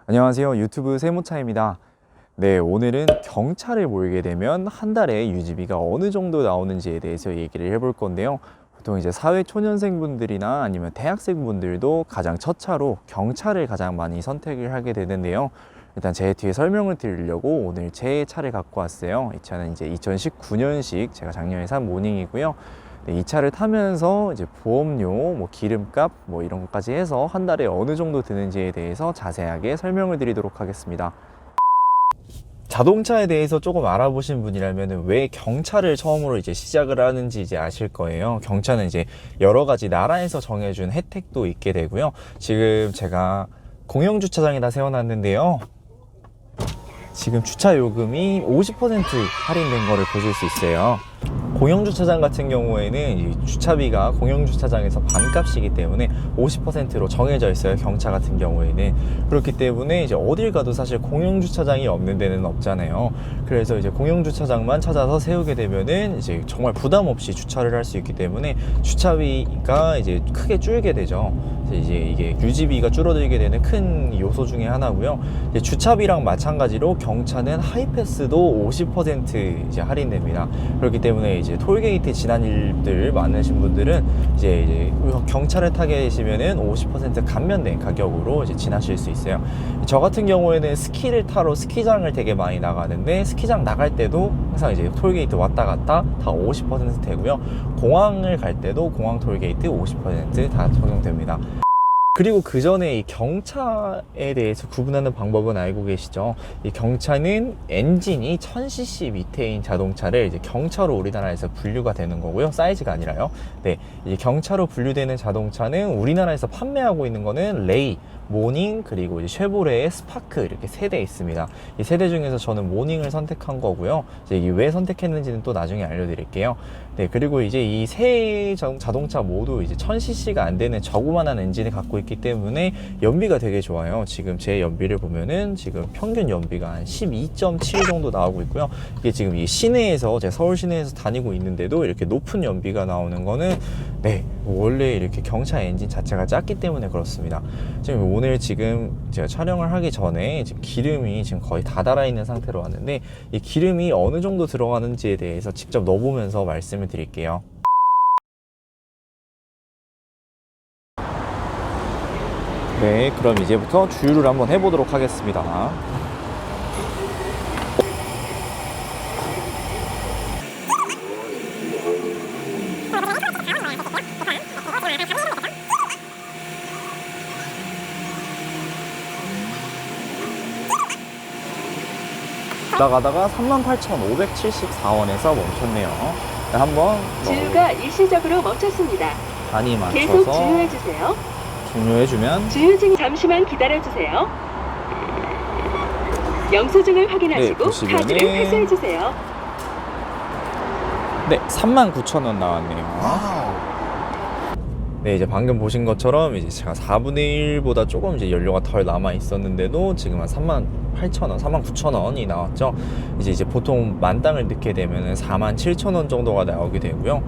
안녕하세요. 유튜브 세모차입니다. 네, 오늘은 경차를 몰게 되면 한 달에 유지비가 어느 정도 나오는지에 대해서 얘기를 해볼 건데요. 보통 이제 사회 초년생분들이나 아니면 대학생분들도 가장 첫 차로 경차를 가장 많이 선택을 하게 되는데요. 일단 제 뒤에 설명을 드리려고 오늘 제 차를 갖고 왔어요. 이 차는 이제 2019년식 제가 작년에 산 모닝이고요. 네, 이 차를 타면서 이제 보험료, 기름값, 이런 것까지 해서 한 달에 어느 정도 드는지에 대해서 자세하게 설명을 드리도록 하겠습니다. 자동차에 대해서 조금 알아보신 분이라면 왜 경차를 처음으로 이제 시작을 하는지 이제 아실 거예요. 경차는 이제 여러 가지 나라에서 정해준 혜택도 있게 되고요. 지금 제가 공영주차장에다 세워놨는데요. 지금 주차 요금이 50% 할인된 거를 보실 수 있어요. 공영주차장 같은 경우에는 이 주차비가 공영주차장에서 반값이기 때문에 50%로 정해져 있어요. 경차 같은 경우에는. 그렇기 때문에 이제 어딜 가도 사실 공영주차장이 없는 데는 없잖아요. 그래서 이제 공영주차장만 찾아서 세우게 되면은 이제 정말 부담 없이 주차를 할 수 있기 때문에 주차비가 이제 크게 줄게 되죠. 이제 이게 유지비가 줄어들게 되는 큰 요소 중에 하나고요. 이제 주차비랑 마찬가지로 경차는 하이패스도 50% 이제 할인됩니다. 그렇기 때문에 이제 톨게이트 지난 일들 많으신 분들은 이제 경차를 타게 되시면은 50% 감면된 가격으로 이제 지나실 수 있어요. 저 같은 경우에는 스키를 타러 스키장을 되게 많이 나가는데 스키장 나갈 때도 항상 이제 톨게이트 왔다 갔다 다 50% 되고요. 공항을 갈 때도 공항 톨게이트 50% 다 적용됩니다. 그리고 그 전에 이 경차에 대해서 구분하는 방법은 알고 계시죠? 이 경차는 엔진이 1000cc 밑에인 자동차를 이제 경차로 우리나라에서 분류가 되는 거고요. 사이즈가 아니라요. 네, 이제 경차로 분류되는 자동차는 우리나라에서 판매하고 있는 거는 레이, 모닝, 그리고 이제 쉐보레의 스파크 이렇게 세 대 있습니다. 이 세 대 중에서 저는 모닝을 선택한 거고요. 이제 이게 왜 선택했는지는 또 나중에 알려드릴게요. 네, 그리고 이제 이 세 자동차 모두 이제 1000cc가 안 되는 저구만한 엔진을 갖고 있기 때문에 연비가 되게 좋아요. 지금 제 연비를 보면은 지금 평균 연비가 한 12.7 정도 나오고 있고요. 이게 지금 이 시내에서, 제 서울 시내에서 다니고 있는데도 이렇게 높은 연비가 나오는 거는 네, 원래 이렇게 경차 엔진 자체가 작기 때문에 그렇습니다. 지금 오늘 지금 제가 촬영을 하기 전에 지금 기름이 지금 거의 다 달아 있는 상태로 왔는데 이 기름이 어느 정도 들어가는지에 대해서 직접 넣어보면서 말씀을 드릴게요. 네, 그럼 이제부터 주유를 한번 해보도록 하겠습니다. 가다가 38,574원에서 멈췄네요. 한번 주유가 일시적으로 멈췄습니다. 단위 맞춰서 계속 주유해주세요. 종료해주면 주유 중 잠시만 기다려주세요. 영수증을 확인하시고 보시면은 카드를 회수해주세요. 네, 39,000원 나왔네요. 네, 이제 방금 보신 것처럼 이제 제가 4분의 1보다 조금 이제 연료가 덜 남아 있었는데도 지금 한 38,000원, 39,000원이 나왔죠. 이제 보통 만땅을 넣게 되면은 47,000원 정도가 나오게 되고요.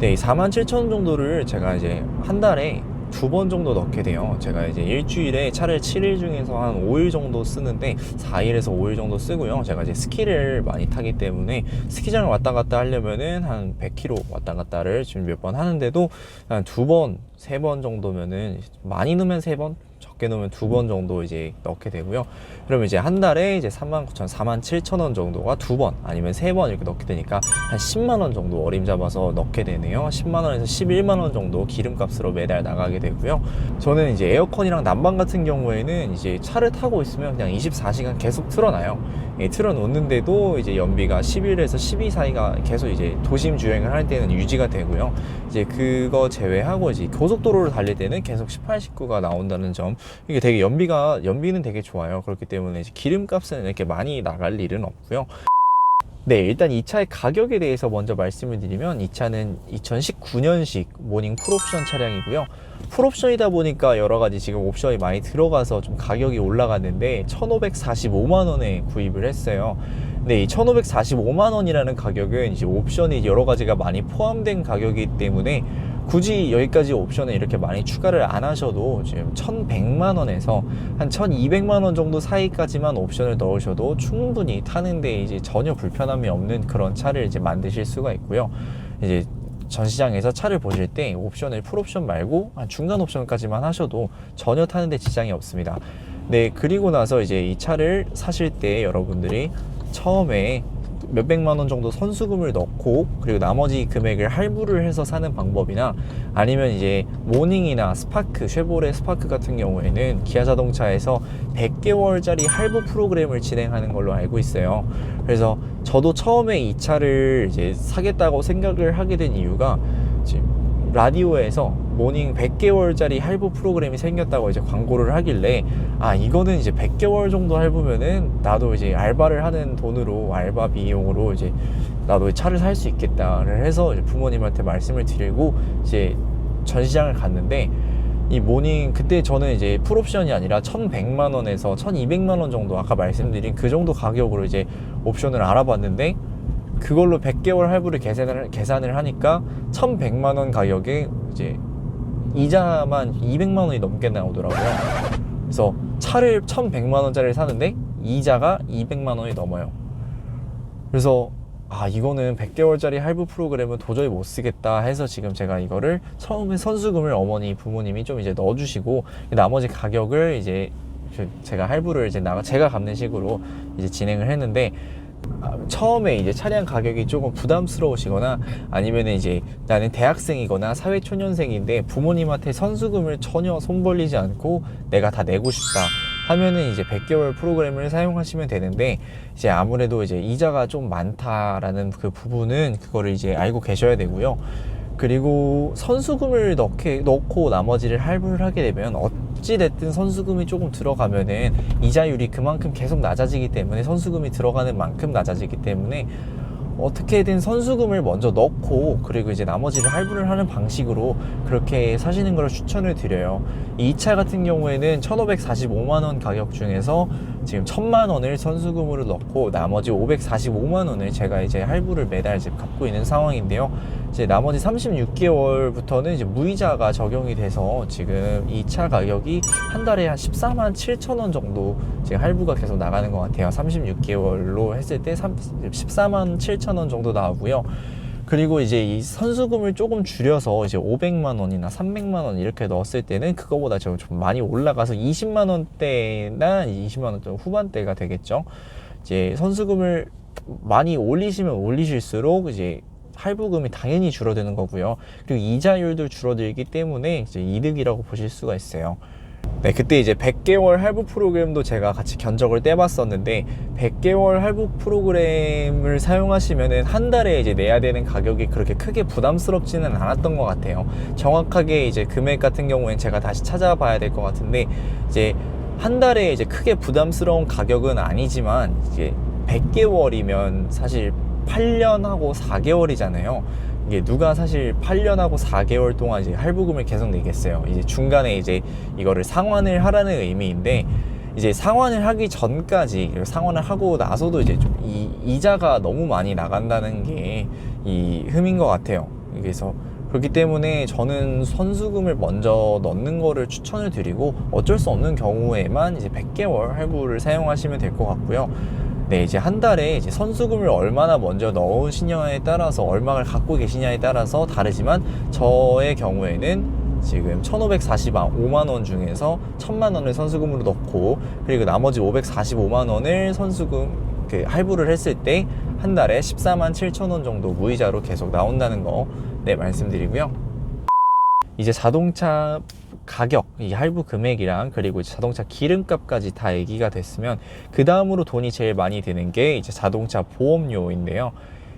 네, 이 47,000원 정도를 제가 이제 한 달에 2번 정도 넣게 돼요. 제가 이제 일주일에 차를 7일 중에서 한 5일 정도 쓰는데 4일에서 5일 정도 쓰고요. 제가 이제 스키를 많이 타기 때문에 스키장을 왔다 갔다 하려면은 한 100km 왔다 갔다를 지금 몇 번 하는데도 한 2번, 3번 정도면은 많이 넣으면 3번, 적게 넣으면 2번 정도 이제 넣게 되고요. 그러면 이제 한 달에 이제 39,000, 47,000원 정도가 2번 아니면 3번 이렇게 넣게 되니까 한 10만원 정도 어림잡아서 넣게 되네요. 10만원에서 11만원 정도 기름값으로 매달 나가게 되고요. 저는 이제 에어컨이랑 난방 같은 경우에는 이제 차를 타고 있으면 그냥 24시간 계속 틀어놔요. 틀어놓는데도 이제 연비가 11에서 12 사이가 계속 이제 도심 주행을 할 때는 유지가 되고요. 이제 그거 제외하고 이제 고속도로를 달릴 때는 계속 18, 19가 나온다는 점, 이게 되게 연비는 되게 좋아요. 그렇기 때문에 이제 기름값은 이렇게 많이 나갈 일은 없고요. 네, 일단 이 차의 가격에 대해서 먼저 말씀을 드리면 이 차는 2019년식 모닝 풀옵션 차량이고요. 풀옵션이다 보니까 여러가지 지금 옵션이 많이 들어가서 좀 가격이 올라갔는데 1,545만원에 구입을 했어요. 근데 이 1,545만원이라는 가격은 이제 옵션이 여러가지가 많이 포함된 가격이기 때문에 굳이 여기까지 옵션을 이렇게 많이 추가를 안 하셔도 지금 1,100만 원에서 한 1,200만 원 정도 사이까지만 옵션을 넣으셔도 충분히 타는데 이제 전혀 불편함이 없는 그런 차를 이제 만드실 수가 있고요. 이제 전시장에서 차를 보실 때 옵션을 풀옵션 말고 한 중간 옵션까지만 하셔도 전혀 타는데 지장이 없습니다. 네, 그리고 나서 이제 이 차를 사실 때 여러분들이 처음에 몇백만 원 정도 선수금을 넣고 그리고 나머지 금액을 할부를 해서 사는 방법이나 아니면 이제 모닝이나 스파크, 쉐보레 스파크 같은 경우에는 기아 자동차에서 100개월짜리 할부 프로그램을 진행하는 걸로 알고 있어요. 그래서 저도 처음에 이 차를 이제 사겠다고 생각을 하게 된 이유가 지금 라디오에서 모닝 100개월짜리 할부 프로그램이 생겼다고 이제 광고를 하길래 아 이거는 이제 100개월 정도 할부면은 나도 이제 알바를 하는 돈으로 알바 비용으로 이제 나도 차를 살 수 있겠다를 해서 이제 부모님한테 말씀을 드리고 이제 전시장을 갔는데 이 모닝 그때 저는 이제 풀옵션이 아니라 1,100만 원에서 1,200만 원 정도 아까 말씀드린 그 정도 가격으로 이제 옵션을 알아봤는데 그걸로 100개월 할부를 계산을 하니까 1,100만 원 가격에 이제 이자만 200만 원이 넘게 나오더라고요. 그래서 차를 1,100만 원짜리를 사는데 이자가 200만 원이 넘어요. 그래서 아 이거는 100개월짜리 할부 프로그램은 도저히 못 쓰겠다 해서 지금 제가 이거를 처음에 선수금을 어머니 부모님이 좀 이제 넣어주시고 나머지 가격을 이제 제가 할부를 이제 제가 갚는 식으로 이제 진행을 했는데 처음에 이제 차량 가격이 조금 부담스러우시거나 아니면 이제 나는 대학생이거나 사회초년생인데 부모님한테 선수금을 전혀 손 벌리지 않고 내가 다 내고 싶다 하면은 이제 100개월 프로그램을 사용하시면 되는데 이제 아무래도 이제 이자가 좀 많다라는 그 부분은 그거를 이제 알고 계셔야 되고요. 그리고 선수금을 넣고 나머지를 할부를 하게 되면 어찌됐든 선수금이 조금 들어가면은 이자율이 그만큼 계속 낮아지기 때문에 선수금이 들어가는 만큼 낮아지기 때문에 어떻게든 선수금을 먼저 넣고 그리고 이제 나머지를 할부를 하는 방식으로 그렇게 사시는 걸 추천을 드려요. 이 차 같은 경우에는 1,545만 원 가격 중에서 지금 1,000만 원을 선수금으로 넣고 나머지 545만 원을 제가 이제 할부를 매달 이제 갚고 있는 상황인데요. 이제 나머지 36개월부터는 이제 무이자가 적용이 돼서 지금 이 차 가격이 한 달에 한 14만 7천 원 정도 지금 할부가 계속 나가는 것 같아요. 36개월로 했을 때 14만 7천 원 정도 나오고요. 그리고 이제 이 선수금을 조금 줄여서 이제 500만 원이나 300만 원 이렇게 넣었을 때는 그거보다 좀 많이 올라가서 20만 원대나 20만 원대 후반대가 되겠죠. 이제 선수금을 많이 올리시면 올리실수록 이제 할부금이 당연히 줄어드는 거고요. 그리고 이자율도 줄어들기 때문에 이제 이득이라고 보실 수가 있어요. 네, 그때 이제 100개월 할부 프로그램도 제가 같이 견적을 떼봤었는데 100개월 할부 프로그램을 사용하시면은 한 달에 이제 내야 되는 가격이 그렇게 크게 부담스럽지는 않았던 것 같아요. 정확하게 이제 금액 같은 경우엔 제가 다시 찾아봐야 될 것 같은데 이제 한 달에 이제 크게 부담스러운 가격은 아니지만 이제 100개월이면 사실 8년하고 4개월이잖아요. 이게 누가 사실 8년하고 4개월 동안 이제 할부금을 계속 내겠어요. 이제 중간에 이제 이거를 상환을 하라는 의미인데 이제 상환을 하기 전까지 상환을 하고 나서도 이제 좀 이자가 너무 많이 나간다는 게 이 흠인 것 같아요. 그래서 그렇기 때문에 저는 선수금을 먼저 넣는 거를 추천을 드리고 어쩔 수 없는 경우에만 이제 100개월 할부를 사용하시면 될 것 같고요. 네, 이제 한 달에 이제 선수금을 얼마나 먼저 넣으시냐에 따라서 얼마를 갖고 계시냐에 따라서 다르지만 저의 경우에는 지금 1,545만 원 중에서 1,000만 원을 선수금으로 넣고 그리고 나머지 545만 원을 선수금 할부를 했을 때 한 달에 14만 7천 원 정도 무이자로 계속 나온다는 거 네, 말씀드리고요. 이제 자동차 가격, 이 할부 금액이랑 그리고 이제 자동차 기름값까지 다 얘기가 됐으면 그 다음으로 돈이 제일 많이 드는 게 이제 자동차 보험료인데요.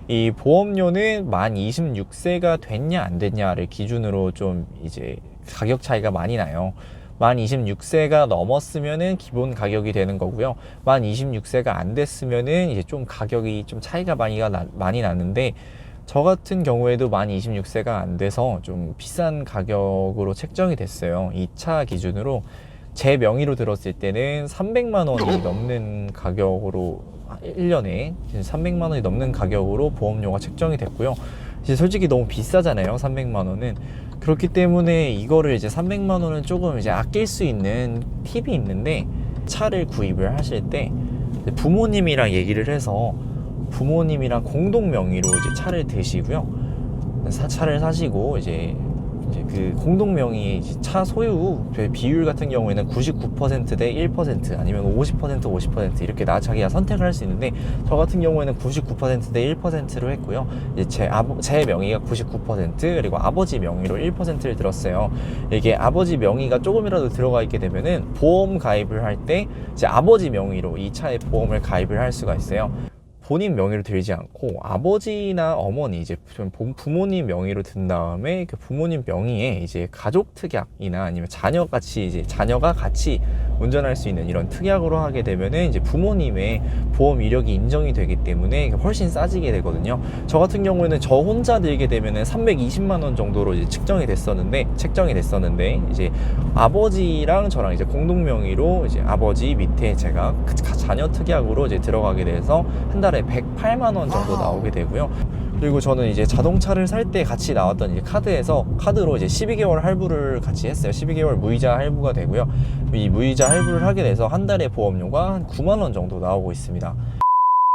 이 보험료는 만 26세가 됐냐 안 됐냐를 기준으로 좀 이제 가격 차이가 많이 나요. 만 26세가 넘었으면은 기본 가격이 되는 거고요. 만 26세가 안 됐으면은 이제 좀 가격이 좀 차이가 많이 나는데 저 같은 경우에도 만 26세가 안 돼서 좀 비싼 가격으로 책정이 됐어요. 이 차 기준으로 제 명의로 들었을 때는 300만 원이 넘는 가격으로 1년에 300만 원이 넘는 가격으로 보험료가 책정이 됐고요. 이제 솔직히 너무 비싸잖아요. 300만 원은. 그렇기 때문에 이거를 이제 300만 원은 조금 이제 아낄 수 있는 팁이 있는데, 차를 구입을 하실 때 부모님이랑 얘기를 해서 부모님이랑 공동 명의로 이제 차를 드시고요. 차를 사시고 이제 그 공동 명의 차 소유 비율 같은 경우에는 99%대 1% 아니면 50% 이렇게 자기가 선택을 할 수 있는데, 저 같은 경우에는 99%대 1%로 했고요. 이제 제 명의가 99% 그리고 아버지 명의로 1%를 들었어요. 이게 아버지 명의가 조금이라도 들어가 있게 되면은 보험 가입을 할 때 이제 아버지 명의로 이 차에 보험을 가입을 할 수가 있어요. 본인 명의로 들지 않고 아버지나 어머니, 이제 부모님 명의로 든 다음에 그 부모님 명의에 이제 가족 특약이나 아니면 자녀가 같이 운전할 수 있는 이런 특약으로 하게 되면은 이제 부모님의 보험 이력이 인정이 되기 때문에 훨씬 싸지게 되거든요. 저 같은 경우에는 저 혼자 들게 되면은 320만 원 정도로 이제 책정이 됐었는데 이제 아버지랑 저랑 이제 공동 명의로 이제 아버지 밑에 제가 자녀 특약으로 이제 들어가게 돼서 한 달에 108만 원 정도 나오게 되고요. 그리고 저는 이제 자동차를 살 때 같이 나왔던 이제 카드로 이제 12개월 할부를 같이 했어요. 12개월 무이자 할부가 되고요. 이 무이자 할부를 하게 돼서 한 달에 보험료가 한 9만 원 정도 나오고 있습니다.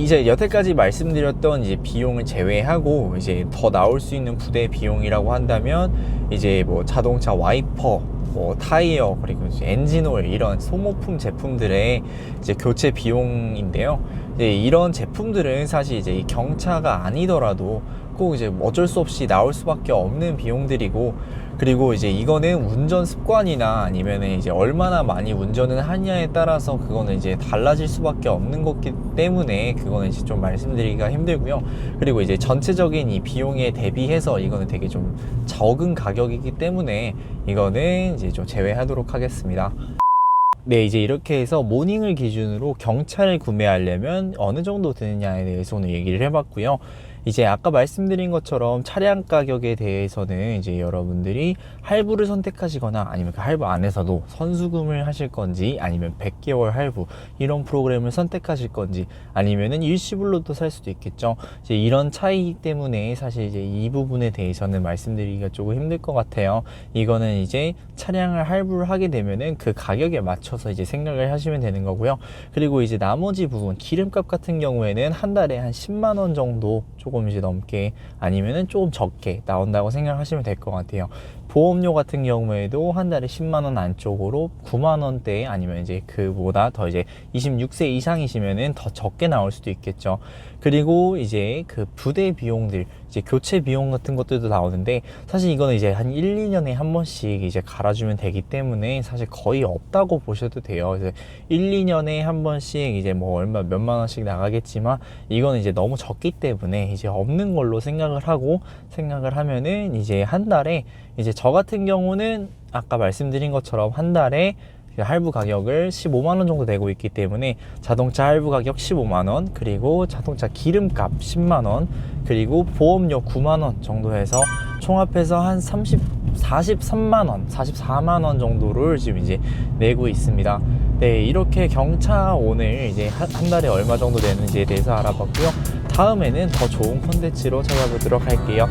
이제 여태까지 말씀드렸던 이제 비용을 제외하고 이제 더 나올 수 있는 부대 비용이라고 한다면, 이제 뭐 자동차 와이퍼, 뭐 타이어, 그리고 이제 엔진오일, 이런 소모품 제품들의 이제 교체 비용인데요. 이제 이런 제품들은 사실 이제 이 경차가 아니더라도 꼭 이제 어쩔 수 없이 나올 수밖에 없는 비용들이고, 그리고 이제 이거는 운전 습관이나 아니면은 이제 얼마나 많이 운전을 하냐에 따라서 그거는 이제 달라질 수밖에 없는 거기 때문에 그거는 이제 좀 말씀드리기가 힘들고요. 그리고 이제 전체적인 이 비용에 대비해서 이거는 되게 좀 적은 가격이기 때문에 이거는 이제 좀 제외하도록 하겠습니다. 네, 이제 이렇게 해서 모닝을 기준으로 경차를 구매하려면 어느 정도 드느냐에 대해서 오늘 얘기를 해봤고요. 이제 아까 말씀드린 것처럼 차량 가격에 대해서는 이제 여러분들이 할부를 선택하시거나 아니면 그 할부 안에서도 선수금을 하실 건지, 아니면 100개월 할부 이런 프로그램을 선택하실 건지, 아니면은 일시불로도 살 수도 있겠죠. 이제 이런 차이기 때문에 사실 이제 이 부분에 대해서는 말씀드리기가 조금 힘들 것 같아요. 이거는 이제 차량을 할부를 하게 되면은 그 가격에 맞춰서 이제 생각을 하시면 되는 거고요. 그리고 이제 나머지 부분, 기름값 같은 경우에는 한 달에 한 10만 원 정도 조금 이제 넘게 아니면은 조금 적게 나온다고 생각하시면 될 것 같아요. 보험료 같은 경우에도 한 달에 10만 원 안쪽으로 9만 원대, 아니면 이제 그보다 더 이제 26세 이상이시면은 더 적게 나올 수도 있겠죠. 그리고 이제 그 부대 비용들, 이제 교체 비용 같은 것들도 나오는데, 사실 이거는 이제 한 1, 2년에 한 번씩 이제 갈아주면 되기 때문에 사실 거의 없다고 보셔도 돼요. 그래서 1, 2년에 한 번씩 이제 뭐 얼마 몇만 원씩 나가겠지만, 이거는 이제 너무 적기 때문에 이제 없는 걸로 생각을 하면은 이제 한 달에, 이제 저 같은 경우는 아까 말씀드린 것처럼 한 달에 할부 가격을 15만 원 정도 내고 있기 때문에 자동차 할부 가격 15만 원, 그리고 자동차 기름값 10만 원, 그리고 보험료 9만 원 정도 해서 총합해서 한 43만 원, 44만 원 정도를 지금 이제 내고 있습니다. 네, 이렇게 경차 오늘 이제 한 달에 얼마 정도 되는지에 대해서 알아봤고요. 다음에는 더 좋은 콘텐츠로 찾아보도록 할게요.